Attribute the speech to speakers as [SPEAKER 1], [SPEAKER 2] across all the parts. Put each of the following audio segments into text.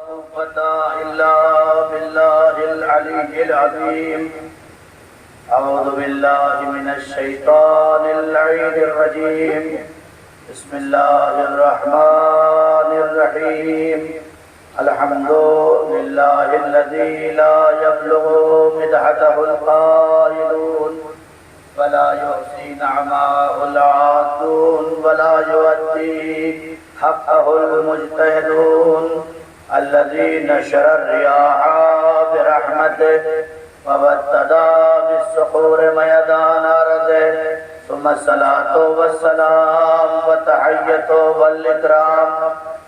[SPEAKER 1] قوة إلا بالله العلي العظيم. أعوذ بالله من الشيطان اللعين الرجيم. بسم الله الرحمن الرحيم. الحمد لله الذي لا يبلغ مدحته القائلون ولا يحصي نعماءه العادون ولا يؤدي حقه المجتهدون. الذي نشر الرياح برحمته وابتدى بالسحور ميدان أرضه. ثم الصلاة والسلام والتحية والإكرام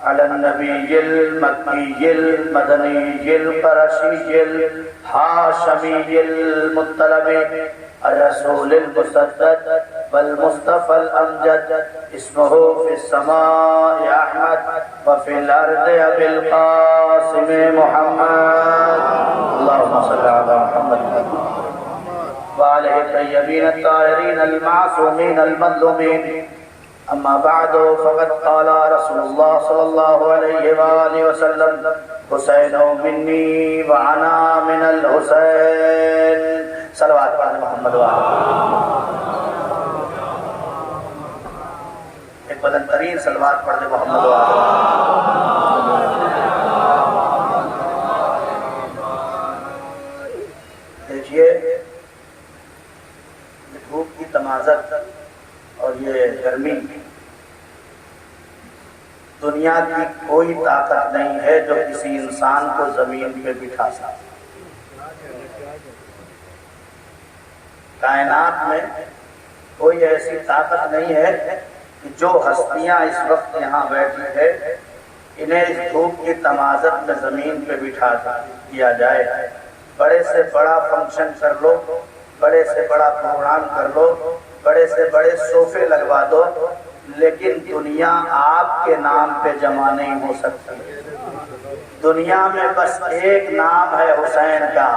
[SPEAKER 1] على النبي المكي المدني القرشي الهاشمي المطلبي الرسول المسدد والمصطفى الأمجد. اسمه في السماء أحمد وفي الأرض أبي القاسم محمد. اللهم صل على محمد وآله الطيبين الطاهرين المعصومين المظلومين. أما بعد فقد قال رسول الله صلى الله عليه وآله وسلم: حسین منی وأنا من الحسین. صلوات پڑھیں محمد ایک بلند ترین صلوات پڑھ دے محمد دیکھیے دھوپ کی تمازت اور یہ گرمی، دنیا کی کوئی طاقت نہیں ہے جو کسی انسان کو زمین پہ بٹھا سکے. کائنات میں کوئی ایسی طاقت نہیں ہے کہ جو ہستیاں اس وقت یہاں بیٹھی ہے انہیں اس دھوپ کی تمازت میں زمین پہ بٹھا دیا جائے. بڑے سے بڑا فنکشن کر لو، بڑے سے بڑا پروگرام کر لو، بڑے سے بڑے صوفے لگوا دو، لیکن دنیا آپ کے نام پہ جمع نہیں ہو سکتی. دنیا میں بس ایک نام ہے حسین کا.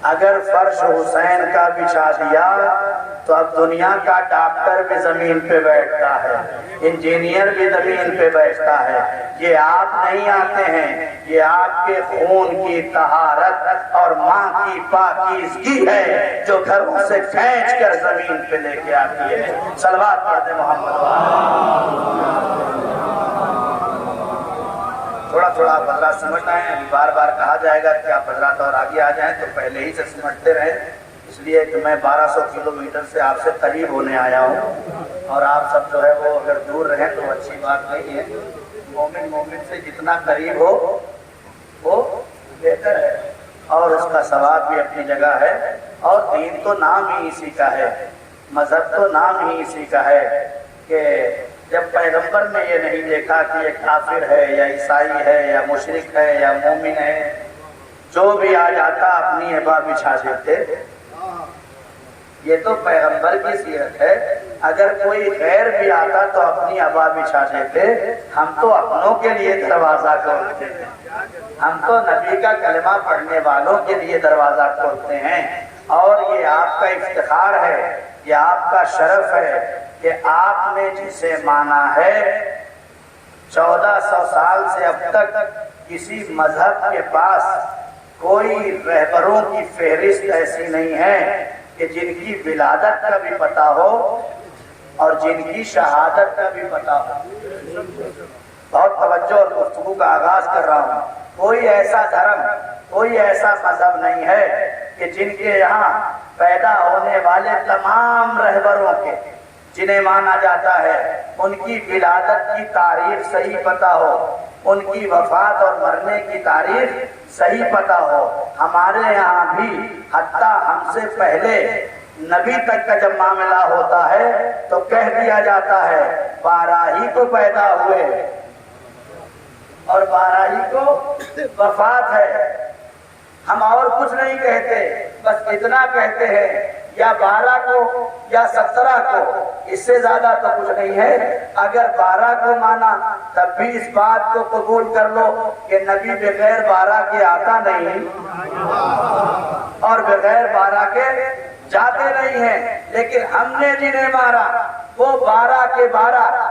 [SPEAKER 1] اگر فرش حسین کا بچھا دیا تو اب دنیا کا ڈاکٹر بھی زمین پہ بیٹھتا ہے، انجینئر بھی زمین پہ بیٹھتا ہے. یہ آپ نہیں آتے ہیں، یہ آپ کے خون کی طہارت اور ماں کی پاکیزگی ہے جو گھروں سے کھینچ کر زمین پہ لے کے آتی ہے. صلوات پڑھ دیں محمد. تھوڑا تھوڑا آپ حضرات سمجھنا ہے. ابھی بار بار کہا جائے گا کہ آپ حضرات اور آگے آ جائیں تو پہلے ہی سے سمجھتے رہیں، اس لیے کہ میں 1200 کلومیٹر سے آپ سے قریب ہونے آیا ہوں اور آپ سب جو ہے وہ اگر دور رہیں تو اچھی بات نہیں ہے. مومن سے جتنا قریب ہو وہ بہتر ہے اور اس کا ثواب بھی اپنی جگہ ہے. اور دین تو نام ہی اسی کا ہے، مذہب تو نام ہی اسی کا ہے کہ جب پیغمبر نے یہ نہیں دیکھا کہ یہ کافر ہے یا عیسائی ہے یا مشرک ہے یا مومن ہے، جو بھی آ جاتا اپنی عبا بچھا دیتے. یہ تو پیغمبر کی سیرت ہے. اگر کوئی غیر بھی آتا تو اپنی عبا بچھا دیتے. ہم تو اپنوں کے لیے دروازہ کھولتے ہیں، ہم تو نبی کا کلمہ پڑھنے والوں کے لیے دروازہ کھولتے ہیں. اور یہ آپ کا افتخار ہے، یہ آپ کا شرف ہے کہ آپ نے جسے مانا ہے 1400 سال سے اب تک کسی مذہب کے پاس کوئی رہبروں کی فہرست ایسی نہیں ہے کہ جن کی ولادت کا بھی پتہ ہو اور جن کی شہادت کا بھی پتہ ہو. بہت توجہ اور گفتگو کا آغاز کر رہا ہوں. کوئی ایسا دھرم، کوئی ایسا مذہب نہیں ہے کہ جن کے یہاں پیدا ہونے والے تمام رہبروں کے جنہیں مانا جاتا ہے ان کی ولادت کی تاریخ صحیح پتہ ہو، ان کی وفات اور مرنے کی تاریخ صحیح پتہ ہو. ہمارے یہاں بھی حتیٰ ہم سے پہلے نبی تک کا جب معاملہ ہوتا ہے تو کہہ دیا جاتا ہے 12 ہی کو پیدا ہوئے اور 12 ہی کو وفات ہے. ہم اور کچھ نہیں کہتے، بس اتنا کہتے ہیں یا 12 کو یا 17 کو، اس سے زیادہ تو کچھ نہیں ہے. اگر 12 کو مانا تب بھی اس بات کو قبول کر لو کہ نبی بغیر 12 کے آتا نہیں اور بغیر 12 کے جاتے نہیں ہیں. لیکن ہم نے جنہیں مارا وہ 12 کے 12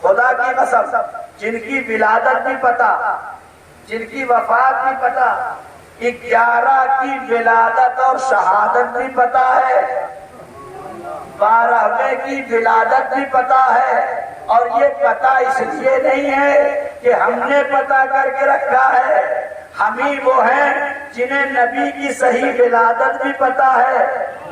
[SPEAKER 1] خدا کی قسم جن کی ولادت بھی پتہ، جن کی وفات بھی پتا، 11 کی ولادت اور شہادت بھی پتا ہے، 12ویں کی ولادت بھی پتا ہے، اور یہ پتا اس لیے نہیں ہے کہ ہم نے پتا کر کے رکھا ہے، ہم ہی وہ ہیں جنہیں نبی کی صحیح ولادت بھی پتا ہے،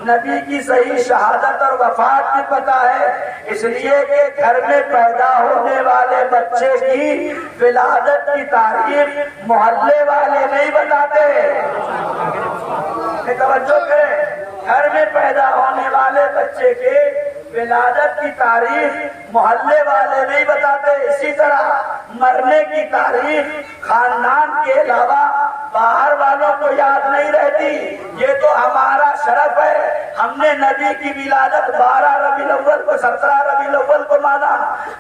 [SPEAKER 1] نبی کی صحیح شہادت اور وفات بھی پتا ہے، اس لیے کہ گھر میں پیدا ہونے والے بچے کی ولادت کی تاریخ محلے والے نہیں بتاتے۔ توجہ کریں، گھر میں پیدا ہونے والے بچے کے ولادت کی تاریخ محلے والے نہیں بتاتے، اسی طرح مرنے کی تاریخ خاندان کے علاوہ باہر والوں کو یاد نہیں رہتی۔ یہ تو ہمارا شرف ہے، ہم نے نبی کی ولادت 12 ربیع الاول کو، 17 ربیع الاول کو مانا،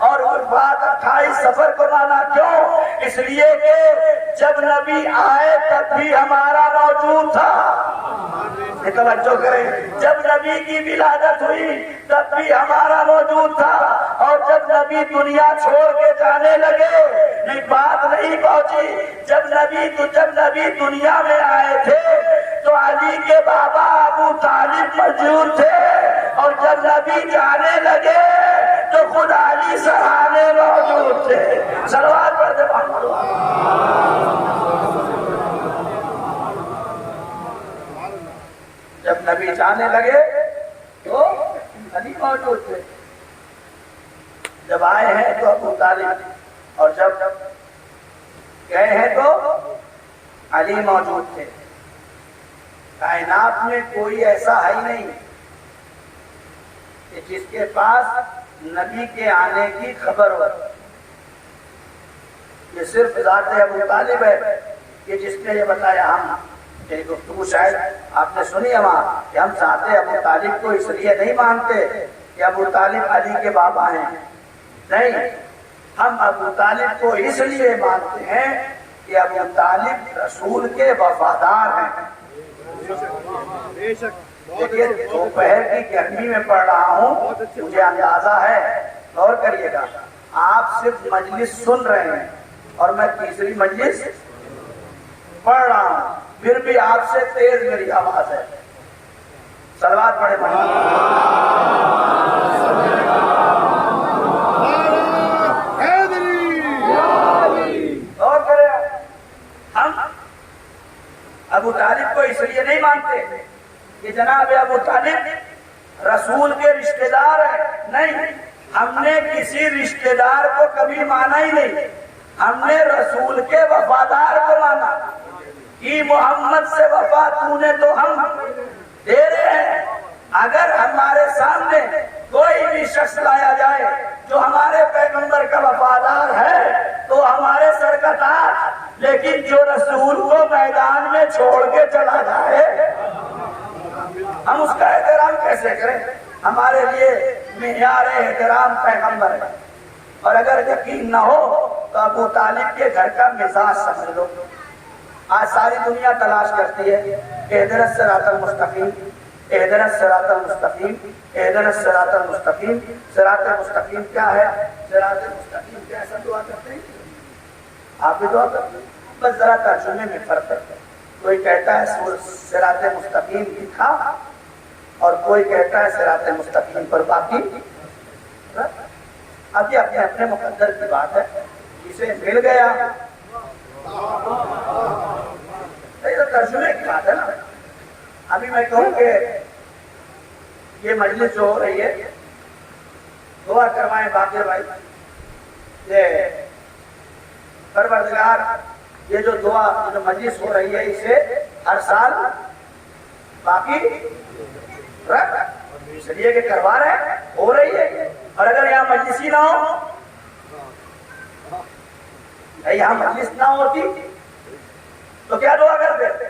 [SPEAKER 1] اور وفات 28 صفر کو مانا۔ کیوں؟ اس لیے کہ جب نبی آئے تب بھی ہمارا موجود تھا۔ توجہ کریں، جب نبی کی ولادت ہوئی تب بھی ہمارا موجود تھا، اور جب نبی دنیا چھوڑ کے جانے لگے، نہیں بات نہیں پہنچی، جب نبی دنیا میں آئے تھے تو علی کے بابا ابو طالب موجود تھے، اور جب نبی جانے لگے تو خود علی سرانے موجود تھے۔ صلوات پڑھتے محمد۔ جب نبی جانے لگے تو علی موجود تھے، جب آئے ہیں تو ابو طالب، اور جب گئے ہیں تو علی موجود تھے۔ کائنات میں کوئی ایسا ہے ہی نہیں کہ جس کے پاس نبی کے آنے کی خبر ہو۔ یہ صرف ذات ابو طالب ہے کہ جس نے یہ بتایا۔ ہم یہ گفتگو شاید آپ نے سنی ہے وہاں کہ ہم ذات ابو طالب کو اس لیے نہیں مانتے کہ ابو طالب علی کے بابا ہیں، نہیں، ہم ابو طالب کو اس لیے مانتے ہیں کہ ابو طالب رسول کے وفادار ہیں۔ دیکھیے، دوپہر کی گرمی میں پڑھ رہا ہوں، مجھے اندازہ ہے، غور کریے گا، آپ صرف مجلس سن رہے ہیں اور میں تیسری مجلس پڑھ رہا ہوں، پھر بھی آپ سے تیز میری آواز ہے۔ صلوات پڑھے محمد۔ اور کرے، ہم ابو طالب کو اس لیے نہیں مانتے کہ جناب ابو طالب رسول کے رشتہ دار ہیں، نہیں، ہم نے کسی رشتہ دار کو کبھی مانا ہی نہیں، ہم نے رسول کے وفادار کو مانا۔ کہ محمد سے وفا تو نے تو ہم دے رہے ہیں۔ اگر ہمارے سامنے کوئی بھی شخص لایا جائے جو ہمارے پیغمبر کا وفادار ہے تو ہمارے سر کا تاج، لیکن جو رسول کو میدان میں چھوڑ کے چلا جائے ہم اس کا احترام کیسے کریں؟ ہمارے لیے معیار احترام پیغمبر ہے۔ اور اگر یقین نہ ہو تو ابو طالب کے گھر کا مزاج سمجھ لو۔ آج ساری دنیا تلاش کرتی ہے اہدنا الصراط المستقیم، اہدنا الصراط المستقیم، اہدنا الصراط المستقیم۔ صراط مستقیم کیا ہے؟ صراط مستقیم کیسا دعا کرتے ہیں؟ آپ بھی دعا کرتے ہیں، بس ذرا ترجمے میں فرق ہے۔ کوئی کہتا ہے صراط مستقیم لکھا، اور کوئی کہتا ہے صراط مستقیم پر باقی۔ اب یہ اپنے اپنے مقدر کی بات ہے، جسے مل گیا تو ترجمے کی بات ہے نا۔ ابھی میں کہوں کہ یہ مجلس جو ہو رہی ہے، دعا کروائیں باقر بھائی، یہ پروردگار یہ جو دعا جو مجلس ہو رہی ہے اسے ہر سال باقی رکھ، اس لیے کہ کروا رہے ہیں، ہو رہی ہے۔ اور اگر یہاں مجلس ہی نہ ہو، یہاں مجلس نہ ہوتی تو کیا دعا کرتے؟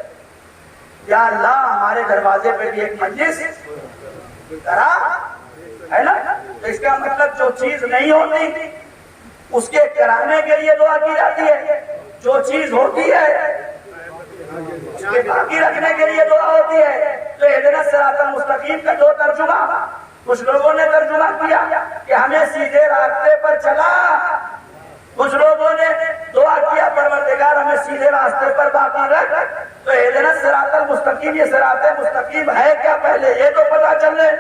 [SPEAKER 1] یا اللہ ہمارے دروازے پہ بھی ایک مجلس کرا، ہے نا؟ تو اس کا مطلب جو چیز نہیں ہوتی اس کے کرانے کے لیے دعا کی جاتی ہے، جو چیز ہوتی ہے اس کے باقی رکھنے کے لیے دعا ہوتی ہے۔ تو اہدنا الصراط المستقیم کا دو ترجمہ کچھ لوگوں نے ترجمہ کیا کہ ہمیں سیدھے راستے پر چلا، کچھ لوگوں نے دعا کیا پروردگار ہمیں سیدھے راستے پر باقی رکھ. تو اہدنا الصراط المستقیم، یہ صراط مستقیم ہے کیا پہلے یہ تو پتا چل لے.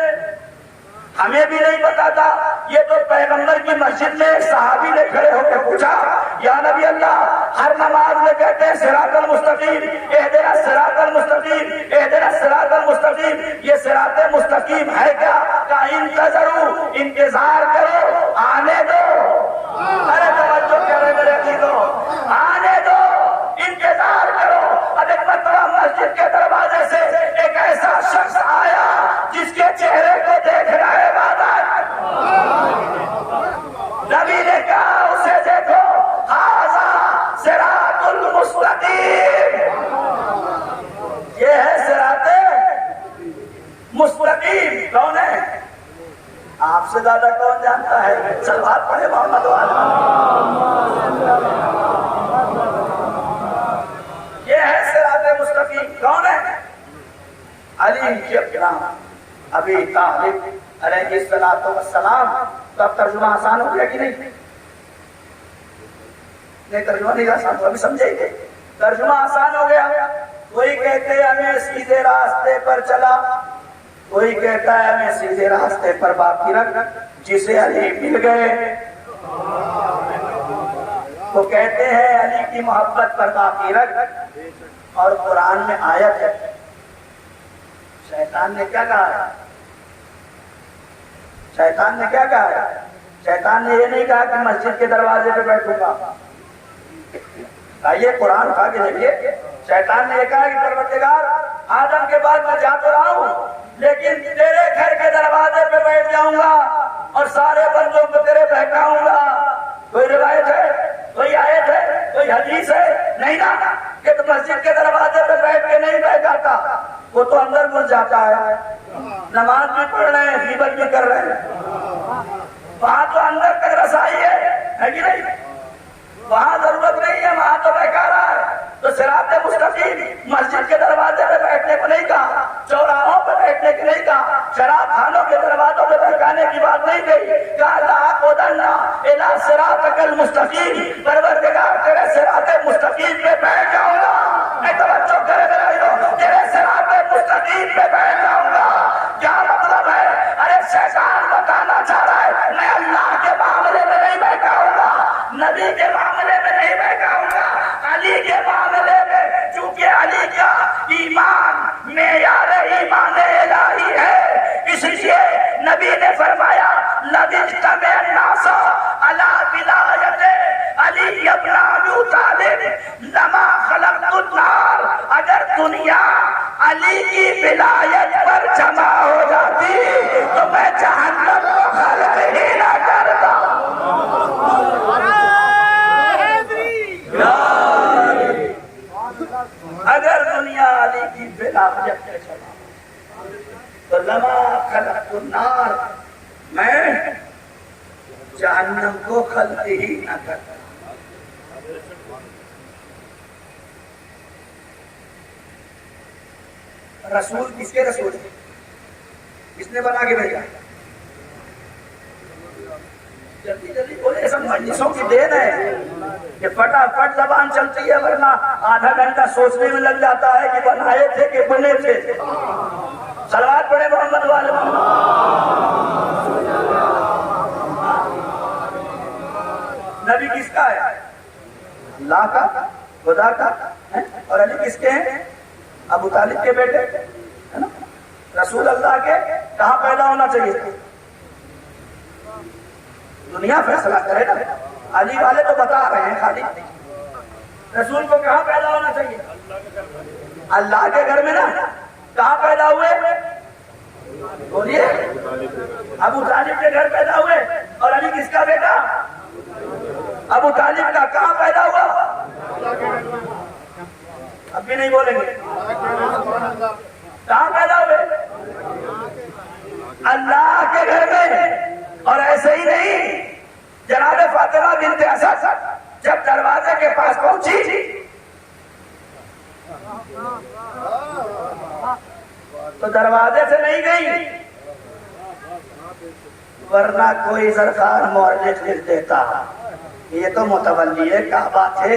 [SPEAKER 1] ہمیں بھی نہیں پتا تھا. یہ تو پیغمبر کی مسجد میں صحابی نے کھڑے ہو کے پوچھا یا نبی اللہ، ہر نماز میں کہتے ہیں صراط المستقیم، اہدنا الصراط المستقیم، اہدنا الصراط المستقیم، یہ صراط مستقیم ہے کیا؟ کہا انتظروا، انتظار کرو، آنے دو. ارے توجہ کرے میرے عزیزوں، آنے دو، انتظار کرو. اب ایک مرتبہ مسجد کے دروازے سے ایک ایسا شخص آیا جس کے چہرے کو دیکھ رہے نبی نے کہا اسے دیکھو، ھذا صراط المستقیم، یہ ہے صراط مستقیم. کون ہے؟ آپ سے زیادہ کون جانتا ہے؟ صلوات پڑھے محمد والا. یہ ہے صراط مستقیم. کون ہے؟ علی ابن ابی طالب علیہ السلام. تو اب ترجمہ آسان ہو گیا کہ نہیں؟ نہیں ترجمہ نہیں آسان تو ابھی سمجھے گے. ترجمہ آسان ہو گیا. کوئی کہتے ہمیں سیدھے راستے پر چلا، کوئی کہتا ہے ہمیں سیدھے راستے پر باقی رکھ. جسے علی مل گئے وہ کہتے ہیں علی کی محبت پر باقی رکھ. اور قرآن میں آیت ہے، شیطان نے کیا کہا ہے؟ شیطان نے کیا کہا ہے؟ شیطان نے یہ نہیں کہا کہ مسجد کے دروازے پہ بیٹھوں گا. آئیے قرآن اٹھا کے دیکھیے. شیطان نے یہ کہا کہ پروردگار آدم کے بعد میں جا تو رہا ہوں لیکن تیرے گھر کے دروازے پہ بیٹھ جاؤں گا اور سارے بندوں کو تیرے بہکاؤں گا. کوئی روایت ہے، کوئی آیت ہے، کوئی حدیث ہے؟ نہیں نا کہ تو مسجد کے دروازے پہ بیٹھ کے نہیں بیٹھاتا. وہ تو اندر گھس جاتا ہے، نماز بھی پڑھ رہے ہیں، غیبت بھی کر رہے ہیں. وہاں تو اندر تک رسائی ہے کہ نہیں؟ وہاں ضرورت نہیں ہے، وہاں تو بہکا رہا ہے. تو صراط مستقیم مسجد کے دروازے پہ بیٹھنے کو نہیں کہا، چوراہوں پہ بیٹھنے کو نہیں کہا، شراب خانوں کے دروازوں پہ بہکانے کی بات نہیں کہی. کہا لأقعدن إلى صراطك المستقیم، پروردگار تیرے صراط مستقیم پہ بیٹھ جاؤں گا. میں توجہ کرے میرے، تیرے صراط مستقیم پہ بیٹھ جاؤں گا. کیا مطلب ہے؟ ارے شیطان بتانا چاہ رہا ہے میں اللہ کے معاملے میں نہیں بہکاؤں گا، نبی کے معاملے میں نہیں بہکاؤں گا، علی کے معاملے میں. چونکہ علی کا ایمان معیار ایمان الہی ہے، اس لیے نبی نے فرمایا لَذِ اجْتَمَعَ النَّاسُ عَلَىٰ وِلَایَتِ عَلِيِّ بْنِ أَبِي طَالِبٍ لَمَا خَلَقْتُ النَّارَ. اگر دنیا علی کی ولایت پر جمع ہو جاتی تو میں جہنم کو خلق ہی نہ کرتا. اگر دنیا علی کی ولایت پر جمع تو لما خلقت النار، میں جہنم کو خلق ہی نہ کرتا. رسول کس کے رسول ہے؟ کس نے بنا کے بھیجا؟ جلدی جلدی بولے، سب مجلسوں کی دین ہے کہ فٹافٹ زبان چلتی ہے، ورنہ آدھا گھنٹہ سوچنے میں لگ جاتا ہے کہ بنائے تھے کہ بنے تھے. صلوات پڑھے محمد والے. نبی کس کا ہے؟ اللہ کا، خدا کا. اور علی کس کے ہیں؟ ابو طالب کے بیٹے ہے نا. رسول اللہ کے کہاں پیدا ہونا چاہیے تھا؟ دنیا فیصلہ کرے نا. علی والے تو بتا رہے ہیں خالی. رسول کو کہاں پیدا ہونا چاہیے؟ اللہ کے گھر میں نا. کہاں پیدا ہوئے؟ بولیے. ابو طالب کے گھر پیدا ہوئے. اور علی کس کا بیٹا؟ ابو طالب کا. کہاں پیدا ہوا؟ اب بھی نہیں بولیں گے. کہاں پیدا ہوئے؟ اللہ کے گھر میں. اور ایسے ہی نہیں، جناب فاطمہ بنت اسد جب دروازے کے پاس پہنچی تو دروازے سے نہیں گئی، ورنہ کوئی سرکار مورخ لکھ دیتا یہ تو متولی کعبہ تھے.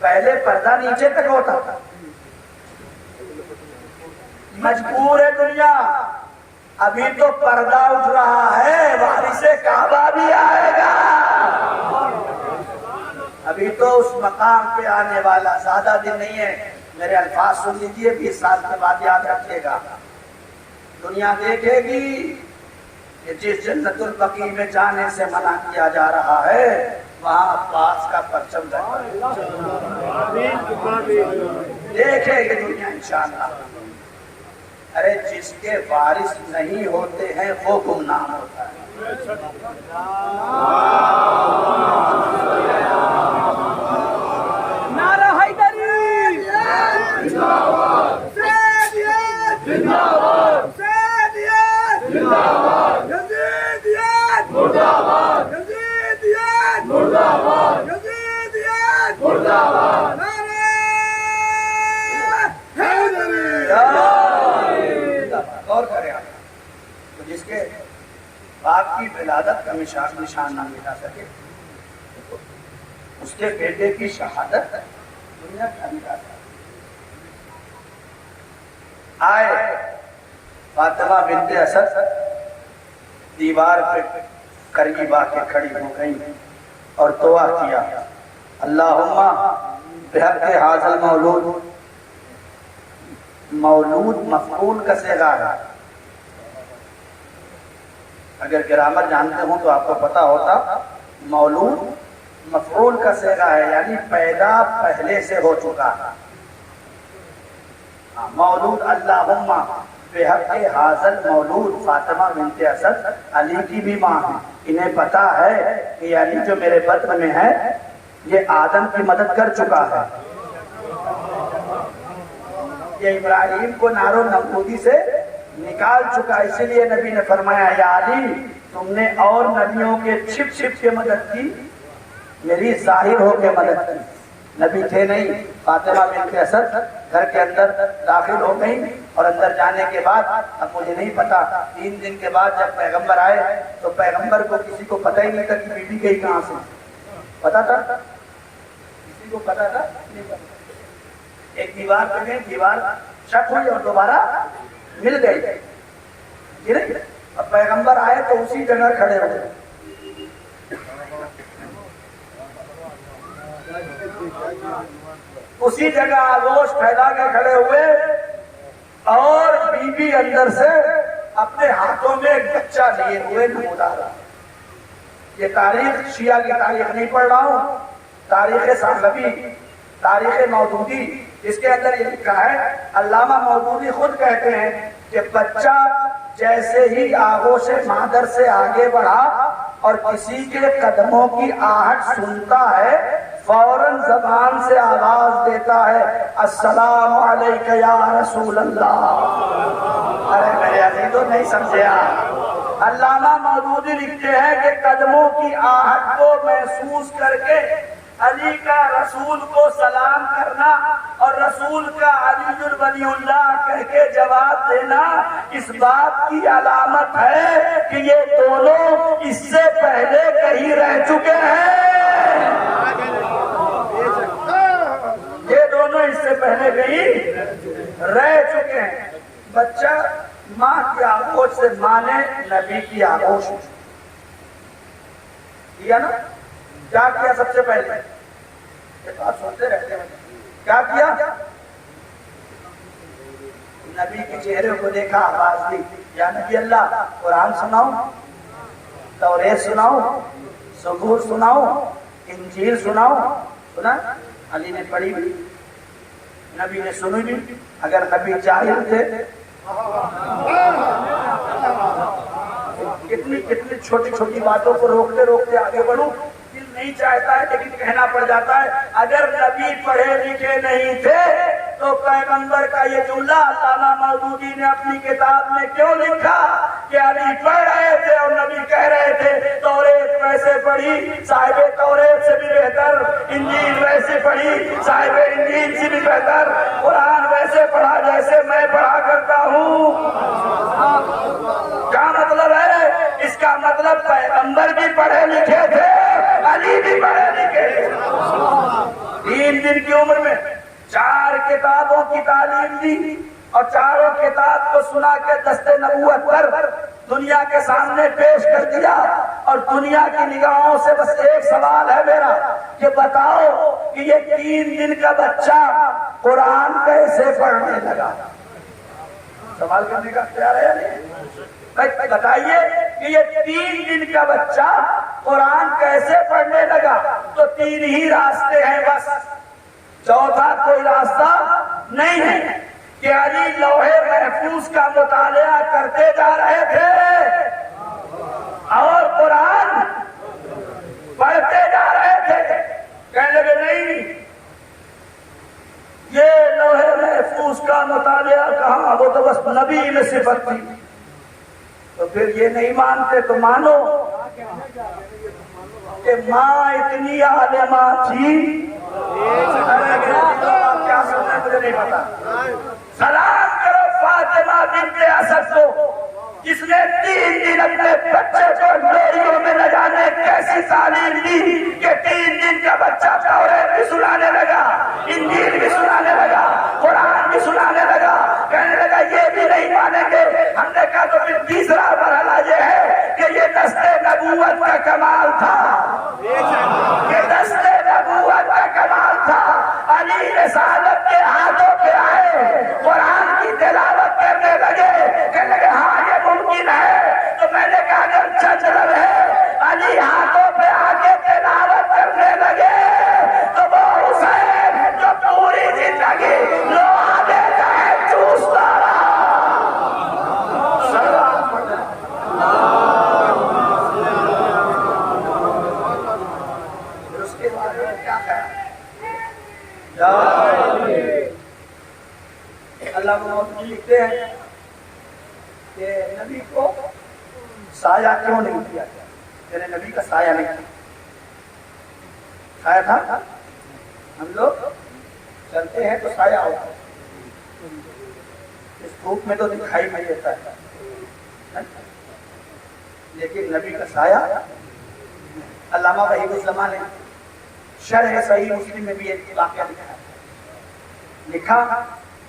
[SPEAKER 1] پہلے پردہ نیچے تک ہوتا تھا. مجبور ہے دنیا. ابھی تو پردہ اٹھ رہا ہے, وارث کعبہ بھی آئے گا. ابھی تو اس مقام پہ آنے والا زیادہ دن نہیں ہے. میرے الفاظ سن لیجیے, 20 سال کے بعد یاد رکھیے گا. دنیا دیکھے گی کہ جس جنت البقیع میں جانے سے منع کیا جا رہا ہے وہاں عباس کا پرچم لگا. دیکھے گی دنیا انشاءاللہ. ارے جس کے وارث نہیں ہوتے ہیں وہ گمنام ہوتا ہے.
[SPEAKER 2] نعرہ حیدری زندہ باد, سیدیت زندہ باد, سیدیت زندہ باد, یزیدیت مردہ باد, یزیدیت مردہ باد, یزیدیت مردہ باد. نعرہ حیدری.
[SPEAKER 1] غور کریں آپ, تو جس کے باپ کی ولادت کا نشان نہ مٹا سکے اس کے بیٹے کی شہادت دنیا کیا مٹا سکے. آئے فاطمہ بنت اسد دیوار پہ قریب آ کے کھڑی ہو گئی اور دعا کیا, اللہم بحق ھذا المولود. مولود مفعول کا صیغہ ہے. اگر گرامر جانتے ہوں تو آپ کو پتا ہوتا مولود مفعول کا صیغہ ہے, یعنی پیدا پہلے سے ہو چکا ہے. مولود اللہم بحق ھذا المولود. فاطمہ بنت اسد علی کی بھی ماں ہے. انہیں پتا ہے کہ علی جو میرے بطن میں ہے یہ آدم کی مدد کر چکا ہے, یہ ابراہیم کو نار و نمرودی سے نکال چکا. اسی لیے نبی نے فرمایا, یا علی تم نے اور نبیوں کے چھپ چھپ کے مدد کی, میری ظاہر ہو کے مدد کی. نبی تھے نہیں. فاطمہ بنت اسد گھر کے اندر داخل ہو گئی اور اندر جانے کے بعد, اب مجھے نہیں پتا, 3 دن کے بعد جب پیغمبر آئے تو پیغمبر کو کسی کو پتہ ہی نہیں تھا کہ بی بی گئی کہاں سے. پتا تھا کسی کو پتا تھا نہیں پتا. ایک دیوار پہ گئے, دیوار شک ہوئی اور دوبارہ مل گئی. اب پیغمبر آئے تو اسی جگہ کھڑے ہو گئے. اسی جگہ آغوش پھیلا کے کھڑے ہوئے اور بی بی اندر سے اپنے ہاتھوں میں ایک بچہ لیے ہوئے نمودار. یہ تاریخ شیعہ کی تاریخ نہیں پڑھ رہا ہوں, تاریخ ثعلبی, تاریخ مودودی, اس کے اندر یہ لکھا ہے. علامہ مودودی خود کہتے ہیں کہ بچہ جیسے ہی آغوش مادر سے آگے بڑھا اور کسی کے قدموں کی آہٹ سنتا ہے فوراً زبان سے آواز دیتا ہے, السلام علیک یا رسول اللہ. ارے میرے عزیزو نہیں سمجھے آپ. علامہ مودودی لکھتے ہیں کہ قدموں کی آہٹ کو محسوس کر کے علی کا رسول کو سلام کرنا اور رسول کا علی الولی اللہ کہہ کے جواب دینا اس بات کی علامت ہے کہ یہ دونوں اس سے پہلے کہیں رہ چکے ہیں. یہ دونوں اس سے پہلے کہیں رہ چکے ہیں. بچہ ماں کی آغوش سے, ماں نے نبی کی آغوش کیا نا. کیا کیا سب سے پہلے؟ یہ بات سنتے رہتے ہیں. کیا کیا؟ نبی کے چہرے کو دیکھا, آواز دی, یا نبی اللہ قرآن سناؤ, توریت سناؤ, زبور سناؤ, انجیل سناؤ. سنا, علی نے پڑھی بھی, نبی نے سنی بھی. اگر نبی جاہل تھے, کتنی کتنی چھوٹی چھوٹی باتوں کو روکتے روکتے آگے بڑھوں. دل نہیں چاہتا ہے لیکن کہنا پڑ جاتا ہے. اگر نبی پڑھے لکھے نہیں تھے تو پیغمبر کا یہ جملہ علامہ مودودی نے اپنی کتاب میں کیوں لکھا کہ علی پڑھ رہے تھے اور نبی کہہ رہے تھے توریت ویسے پڑھی صاحب توریت سے بھی بہتر, انجیل ویسے پڑھی صاحب انجیل سے بھی بہتر, قرآن ویسے پڑھا جیسے میں پڑھا کرتا ہوں. کیا مطلب ہے اس کا؟ مطلب پیغمبر بھی پڑھے لکھے تھے, علی بھی پڑھے لکھے تھے. 3 دن کی عمر میں 4 کتابوں کی تعلیم دی اور چاروں کتاب کو سنا کے دست نبوت پر دنیا کے سامنے پیش کر دیا. اور دنیا کی نگاہوں سے بس ایک سوال ہے میرا کہ بتاؤ کہ یہ 3 دن کا بچہ قرآن کیسے پڑھنے لگا؟ سوال کرنے کا اختیار ہے. بتائیے کہ یہ 3 دن کا بچہ قرآن کیسے پڑھنے لگا؟ تو 3 ہی راستے ہیں بس، چوتھا کوئی راستہ نہیں ہے. کہ علی لوح محفوظ کا مطالعہ کرتے جا رہے تھے اور قرآن پڑھتے جا رہے تھے. کہنے لگے نہیں، یہ لوح محفوظ کا مطالعہ کہاں، وہ تو بس نبی میں صفت تھی. تو پھر یہ نہیں مانتے تو مانو کہ ماں اتنی عالمہ تھی. کیا سمجھے مجھے نہیں پتا. سلام کرو فاطمہ بنت اسد کو جس نے 3 دن اپنے بچے کو ڈوریوں میں نہ جانے کیسی تعلیم دی کہ 3 دن کا بچہ تورات بھی سنانے لگا، انجیل بھی سنانے لگا، قرآن بھی سنانے لگا. کہنے لگا یہ بھی نہیں مانیں گے. ہم نے کہا تو پھر تیسرا مرحلہ یہ ہے کہ یہ دست نبوت کا کمال تھا، یہ دست نبوت کا کمال تھا. علی رسالت کے ہاتھوں پہ آئے، قرآن کی تلاوت کرنے لگے. کہنے لگے ہاں یہ ممکن ہے. تو میں نے کہا اگر چچرب ہے علی ہاتھوں پہ آگے تلاوت کرنے لگے تو وہ حسین جو پوری زندگی لوہا دیتا ہے چوستا رہا. اس کے بارے میں کیا کہا؟ اللہ کو لکھتے ہیں کہ نبی کو سایہ کیوں نہیں دیا گیا؟ میرے نبی کا سایہ نہیں تھا. سایہ تھا، ہم لوگ چلتے ہیں تو سایہ ہوتا ہے، اس دھوپ میں تو دکھائی نہیں دیتا ہے، لیکن نبی کا سایہ. علامہ وحید الزمان نے شرح صحیح مسلم میں بھی ایک واقعہ لکھا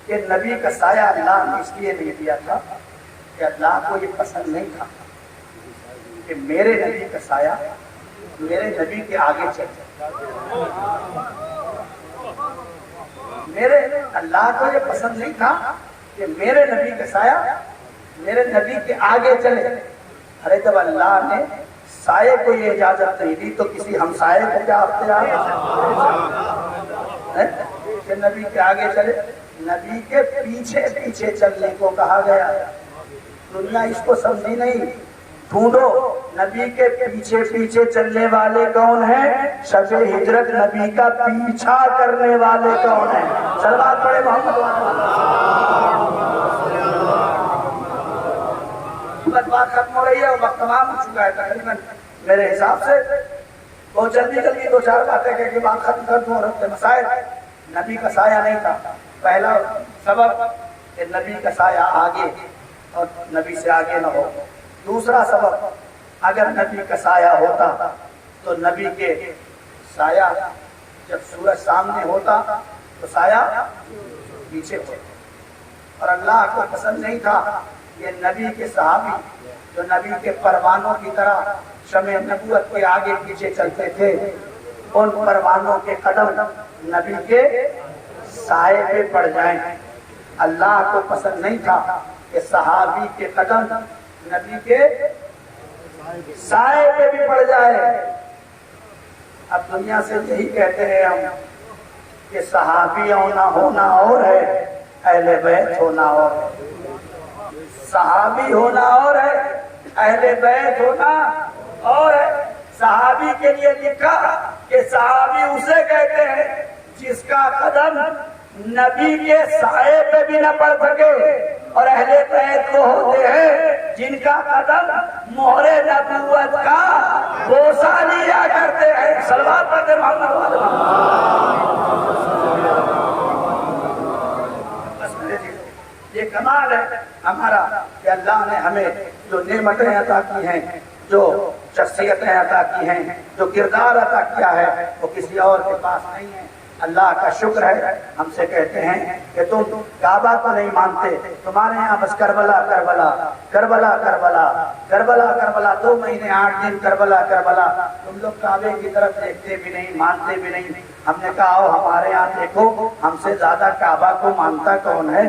[SPEAKER 1] کہ نبی کا سایہ اللہ نے اس لیے نہیں دیا تھا کہ اللہ کو یہ پسند نہیں تھا کہ میرے نبی کا سایہ میرے نبی کے آگے چل جائے. میرے اللہ کو یہ پسند نہیں تھا کہ میرے نبی کا سایہ میرے نبی کے آگے چلے. ارے جب اللہ نے سائے کو یہ اجازت نہیں دی تو کسی ہمسائے کو کیا اختیار ہے کہ نبی کے آگے چلے؟ نبی کے پیچھے پیچھے چلنے کو کہا گیا. دنیا اس کو سمجھی نہیں. ڈھونڈو نبی کے پیچھے پیچھے چلنے والے کون ہیں؟ شب ہجرت نبی کا پیچھا کرنے والے کون ہیں؟ صلوات پڑھے محمد. بات ختم ہو رہی ہے اور وقت تمام ہو چکا ہے تقریباً میرے حساب سے. بہت جلدی 2-4 باتیں کہہ کے بات ختم کر دوں. اور مسائل نبی کا سایہ نہیں تھا. پہلا سبب کہ نبی کا سایہ آگے اور نبی سے آگے نہ ہو. دوسرا سبب اگر نبی کا سایہ ہوتا تو نبی کے سایہ جب سورج سامنے ہوتا تو سایہ پیچھے ہوتا. اور اللہ کو پسند نہیں تھا کہ نبی کے صحابی جو نبی کے پروانوں کی طرح شمع نبوت کے آگے پیچھے چلتے تھے ان پروانوں کے قدم نبی کے سائے پہ پڑ جائیں. اللہ کو پسند نہیں تھا کہ صحابی کے قدم نبی کے سائے پہ بھی پڑ جائے. اب دنیا سے یہی کہتے ہیں ہم کہ صحابی ہونا اور ہے، اہل بیت ہونا اور ہے. صحابی ہونا اور ہے، اہل بیت ہونا اور ہے. صحابی کے لیے لکھا کہ صحابی اسے کہتے ہیں جس کا قدم نبی کے سائے پہ بھی نہ پڑ سکے، اور اہل بیت وہ ہوتے ہیں جن کا قدم مہر نبوت کا بوسہ لیا کرتے ہیں. صلوات پڑھتے محمد. یہ کمال ہے ہمارا کہ اللہ نے ہمیں جو نعمتیں عطا کی ہیں، جو شخصیتیں عطا کی ہیں، جو کردار عطا کیا ہے وہ کسی اور کے پاس نہیں ہے. اللہ کا شکر ہے ہم سے کہتے ہیں کہ تم کعبہ کو نہیں مانتے، تمہارے یہاں بس کربلا کربلا کربلا کربلا کربلا کربلا 2 مہینے 8 دن کربلا کربلا، تم لوگ کعبے کی طرف دیکھتے بھی نہیں، مانتے بھی نہیں۔ ہم نے کہا آؤ ہمارے یہاں دیکھو، ہم سے زیادہ کعبہ کو مانتا کون ہے؟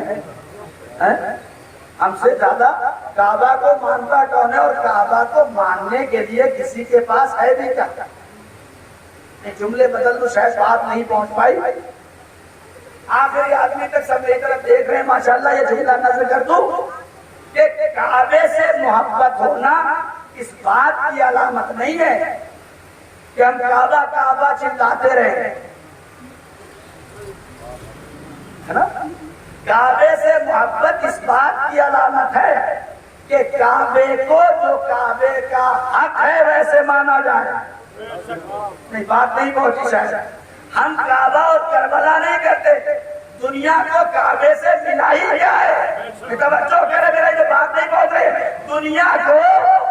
[SPEAKER 1] ہم سے زیادہ کعبہ کو مانتا کون ہے؟ اور کعبہ کو ماننے کے لیے کسی کے پاس ہے بھی کیا؟ جملے بدل تو شاید بات نہیں پہنچ پائی۔ آخری آدمی تک سب میری طرف دیکھ رہے ہیں، ماشاءاللہ یہ جملہ نظر کر دوں کہ کعبے سے محبت ہونا اس بات کی علامت نہیں ہے کہ ہم کعبہ کعبہ چلاتے رہے، ہے نا؟ کعبے سے محبت اس بات کی علامت ہے کہ کعبے کو جو کعبے کا حق ہے ویسے مانا جائے۔ نہیں بات نہیں پہنچی شاید۔ ہم کعبہ اور کربلا نہیں کرتے، دنیا کو کعبے سے ملا ہی کیا ہے؟ توجہ کرے میرا، یہ بات نہیں پہنچ رہی۔ دنیا کو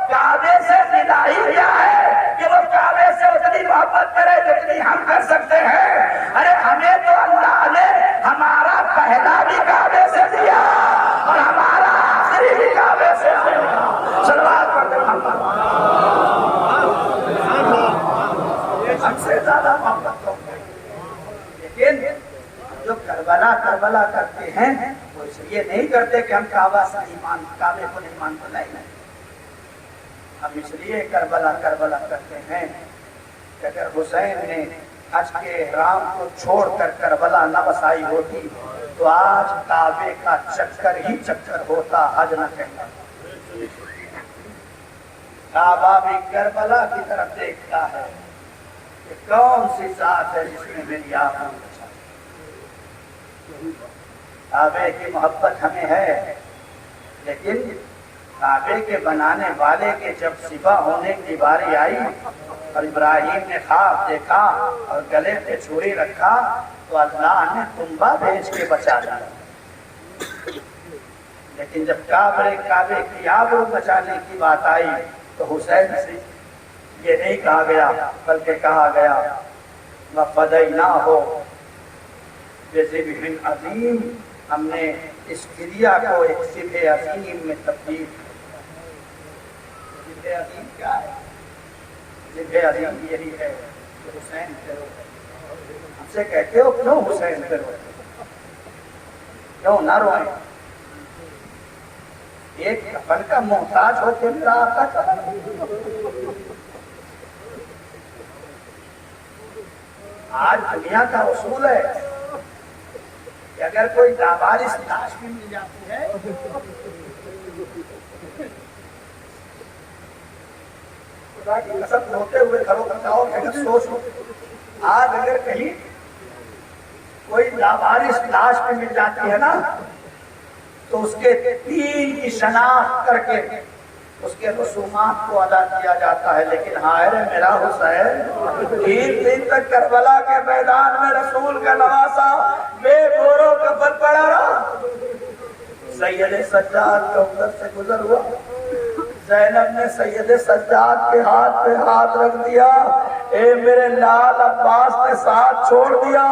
[SPEAKER 1] کعبے سے ملا ہی کیا ہے کہ وہ کعبے سے اتنی محبت کرے جتنی ہم کر سکتے ہیں۔ ارے ہمیں تو اللہ نے ہمارا پہلا بھی کعبے سے دیا اور ہمارا آخری بھی کعبے سے دیا۔ صلوات پڑھتے ہم سے زیادہ محبت ہو گئی، لیکن جو کربلا کربلا کرتے ہیں وہ اس لیے نہیں کرتے کہ ہم کعبہ سے نہیں مانتے، کعبے کو نہیں مانتے، نہیں۔ ہم اس لیے کربلا کربلا کرتے ہیں کہ اگر حسین نے حج کے احرام کو چھوڑ کر کربلا نہ بسائی ہوتی تو آج کعبے کا چکر ہی چکر ہوتا، حج نہ کہتا۔ کعبہ بھی کربلا کی طرف دیکھتا ہے کہ کون سی ذات ہے جس نے میری آبرو بچائی۔ کعبے کی محبت ہمیں ہے، لیکن کعبے کے بنانے والے کے جب ذبح ہونے کی باری آئی اور ابراہیم نے خواب دیکھا اور گلے پہ چھری رکھا تو اللہ نے تنبا بھیج کے بچا دیا۔ لیکن جب کعبے کی آبرو بچانے کی بات آئی تو حسین سے یہ نہیں کہا گیا بلکہ کہا گیا وَفَدَيْنَاهُ بِذِبْحٍ عَظِيمٍ، ہم نے اس فدیہ کو ایک ذبح عظیم میں تبدیل کیا۔ ذبح عظیم کیا ہے؟ ذبح عظیم یہی ہے کہ حسین پہ رو۔ ہم سے کہتے ہو کیوں حسین پہ رو؟ کیوں نہ روئیں؟ ایک کفن کا محتاج ہو کے میرا آقا چلا۔ آج دنیا کا اصول ہے کہ اگر کوئی لابارس لاش بھی مل جاتی ہے خدا کی قسم روتے ہوئے گھروں کا جاؤ کہ سوچ لو، آج اگر کہیں کوئی لابارس لاش بھی مل جاتی ہے نا تو اس کے 3 کی شناخت کر کے اس کے رسومات کو ادا کیا جاتا ہے، لیکن ہائے رے میرا حسین 3 دن تک کربلا کے میدان میں رسول کا نواسا بے گورو کفن پڑا رہا۔ سید سجاد کا ادھر سے گزر ہوا، زینب نے سید سجاد کے ہاتھ پہ ہاتھ رکھ دیا، اے میرے لال عباس نے ساتھ چھوڑ دیا،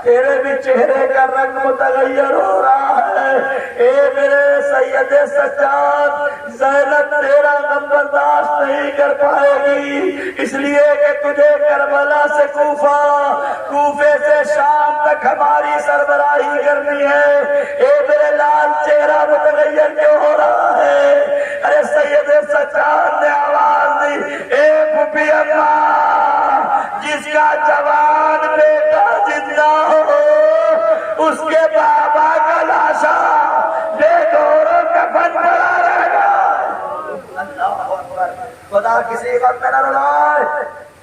[SPEAKER 1] تیرے بھی چہرے کا رنگ متغیر ہو رہا ہے، اے میرے سید سجاد زینب تیرا غم برداشت نہیں کر پائے گی، اس لیے کہ تجھے کربلا سے کوفے سے شام تک ہماری سربراہی کرنی ہے، اے میرے لال چہرہ متغیر کیوں ہو رہا ہے؟ ارے سید سجاد نے آواز دی، اے پھپھی اماں، جس کا جوان بیٹا زندہ ہو اس کے بابا کا لاشا بے گورو کفن پڑا رہے گا۔ اللہ اکبر، خدا کسی وقت نہ رلائے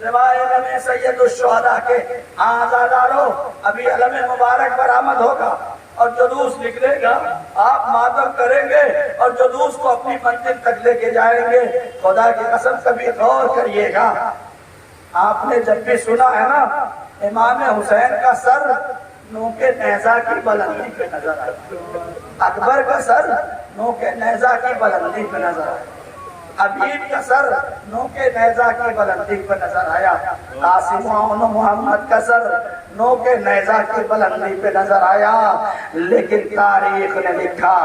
[SPEAKER 1] سوائے علم سید الشہداء کے۔ آزادارو ابھی علم مبارک برآمد ہوگا اور جلوس نکلے گا، آپ ماتم کریں گے اور جلوس کو اپنی منزل تک لے کے جائیں گے۔ خدا کی قسم کبھی غور کریے گا، آپ نے جب بھی سنا ہے نا امام حسین کا سر نوک نیزہ کی بلندی پہ نظر آئے، اکبر کا سر نوک نیزہ کی بلندی پہ نظر آئے، حبیب کا سر نوکے نیزہ کی بلندی پہ نظر آیا، قاسم و محمد کا سر نوکے نیزہ کی بلندی پہ نظر آیا، لیکن تاریخ نے لکھا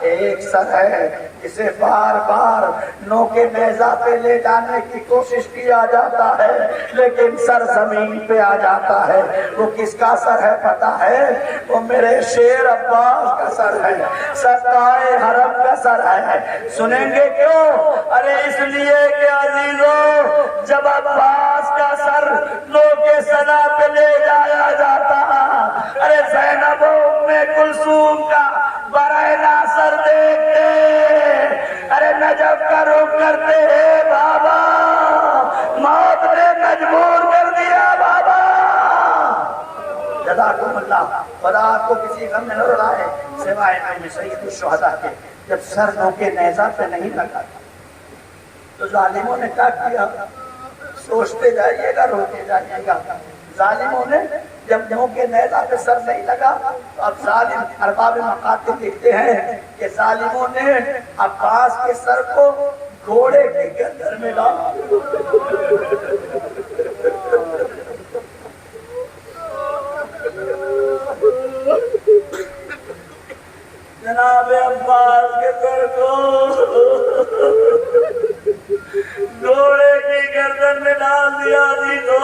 [SPEAKER 1] ایک سر ہے جسے بار بار نوکے نیزہ پہ لے جانے کی کوشش کیا جاتا ہے لیکن سر زمین پہ آ جاتا ہے۔ وہ کس کا سر ہے پتہ ہے؟ وہ میرے شیر عباس کا سر ہے، سرکار حرم کا سر ہے۔ سنیں گے کیوں؟ ارے اس لیے کہ عزیزو جب عباس کا سر نوکے سنا پہ لے جایا جاتا، ارے زینب و ام کلثوم کا برائنا سر دیکھتے، ارے نجف کا رخ کرتے ہیں بابا، موت نے مجبور کر دیا بابا۔ جزاکم اللہ، خدا آپ کو کسی غم میں نہ رلائے سوائے میں سید الشہداء کے۔ جب سر نوکے نیزہ پہ نہیں لگا تو ظالموں نے کیا کیا؟ سوچتے جائیے گا، روتے جائیے گا۔ ظالموں نے جب نوکے نیزہ پہ سر نہیں لگا تو اب ظالم ارباب مقاتل لکھتے ہیں کہ ظالموں نے عباس کے سر کو گھوڑے کے گردن میں ڈالا۔ جناب عباس کے سر کو گھوڑے کی گردن میں ڈال دیا عزیزو۔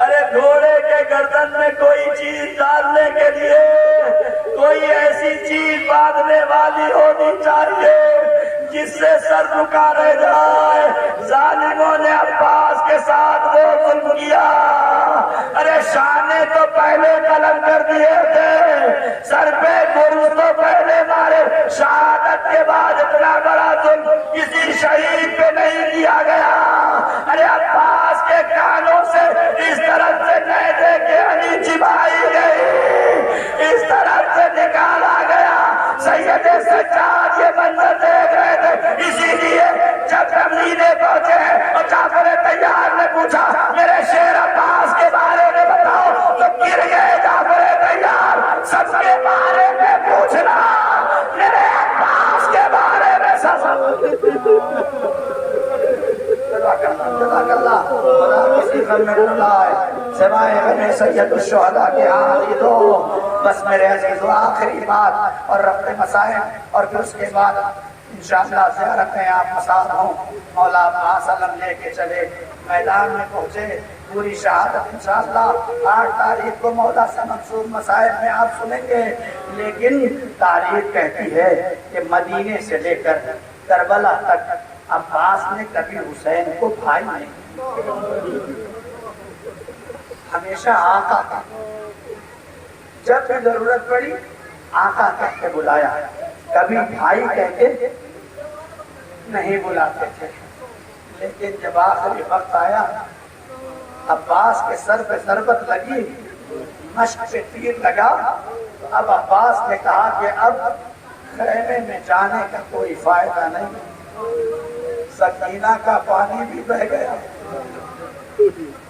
[SPEAKER 1] ارے گھوڑے کے گردن میں کوئی چیز ڈالنے کے لیے کوئی ایسی چیز باندھنے والی ہونی چاہیے جس سے سر رکا رہ جائے۔ ظالموں نے عباس کے ساتھ وہ ظلم کیا، ارے شانے تو پہلے قلم کر دیے تھے، سر پہ گرز تو پہلے مارے، شہادت کے بعد اتنا بڑا ظلم کسی شہید پہ نہیں کیا گیا۔ ارے عباس کے کانوں سے اس طرف سے نیزے کے علی چبائی گئی، اس طرف سے نکالا گیا۔ سید سجاد یہ منظر دیکھ رہے تھے، اسی لیے جب مدینے پہنچے اور جعفر طیار نے پوچھا میرے شیر عباس کے بارے میں بتاؤ تو گر گئے جعفر طیار۔ سب کے بارے میں پوچھنا، میرے عباس کے بارے میں جزاک اللہ، خدا کسی غم میں نہ لائے سوائے غم سید الشہداء کے۔ عزیزو بس میرے عزیزو آخری بات اور رفع مسائل اور پھر اس کے بعد انشاءاللہ زیارت میں آپ مسار ہوں۔ مولا عباس علم لے کے چلے، میدان میں پہنچے، پوری شہادت انشاءاللہ 8 تاریخ کو مولا سے منصور مسائل میں آپ سنیں گے۔ لیکن تاریخ کہتی ہے کہ مدینے سے لے کر کربلا تک عباس نے کبھی حسین کو بھائی نہیں، ہمیشہ آقا کا، جب بھی ضرورت پڑی آقا کہہ کے بلایا، کبھی بھائی کہہ کے نہیں بلاتے تھے۔ لیکن جب آخری وقت آیا، عباس کے سر پہ ضربت لگی، مشق پہ تیر لگا، تو اب عباس نے کہا کہ اب خیمے میں جانے کا کوئی فائدہ نہیں، سکینہ کا پانی بھی بہہ گیا۔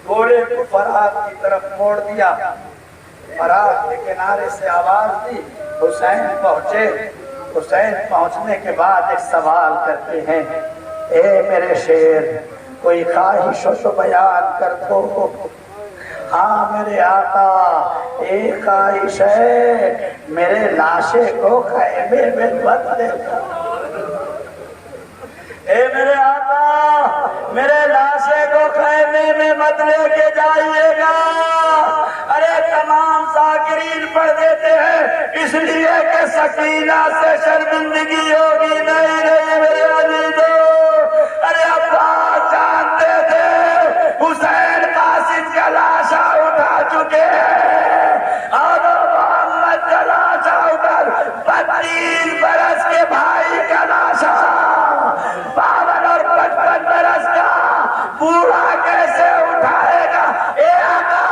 [SPEAKER 1] گھوڑے کو فرات کی طرف موڑ دیا، فرات کے کنارے سے آواز دی، حسین پہنچے۔ حسین پہنچنے کے بعد ایک سوال کرتے ہیں، اے میرے شیر کوئی خواہش ہو تو بیان کر دو۔ ہاں میرے آقا ایک خواہش ہے، میرے لاشے کو خیمے میں مت لے جاؤ۔ اے میرے آقا میرے لاشے کو خیمے میں مت لے کے جائیے گا۔ ارے تمام ذاکرین پڑھ دیتے ہیں اس لیے کہ سکینہ سے شرمندگی ہوگی نہیں رہی میرے عزیزو۔ ارے عباس جانتے تھے حسین قاسم کا لاشا اٹھا چکے ہیں اور محمد کا لاشا اٹھا 32 برس کے بھائی کا لاشا 52 اور 55 برس کا بوڑھا کیسے اٹھائے گا؟ اے آقا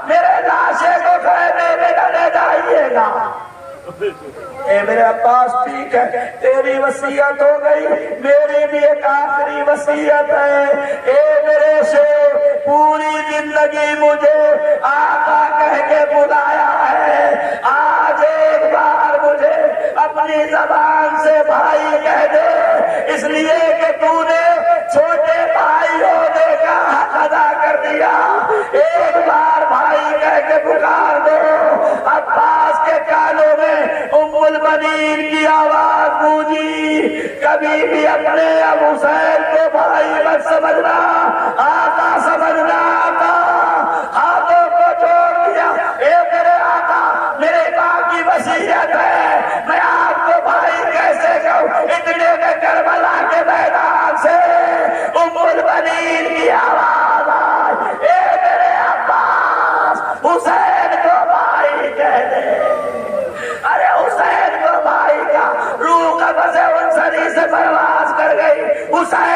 [SPEAKER 1] میرے لاشے کو خیمے میں نہ لے جائیے گا۔ اے میرے عباس ٹھیک ہے، تیری وصیت ہو گئی، میری بھی ایک آخری وصیت ہے۔ اے میرے شیر پوری زندگی مجھے آقا کہہ کے بلایا ہے، آج ایک بار مجھے اپنی زبان سے بھائی کہہ دے، اس لیے کہ تو البنین کی آواز گونجی. کبھی بھی اپنے اب حسین کو بھائی مت سمجھنا, آقا سمجھنا. آقا ہاتھوں کو جوڑ دیا, اے میرے آقا میرے ماں کی وصیت ہے, میں آپ کو بھائی کیسے کہوں. اتنے میں کربلا کے میدان سے ام البنین کی آواز آئی, اے میرے عباس حسین کو بھائی کہہ دے. ارے حسین کو بھائی کا روح قبض انصری سے پرواز کر گئی. حسین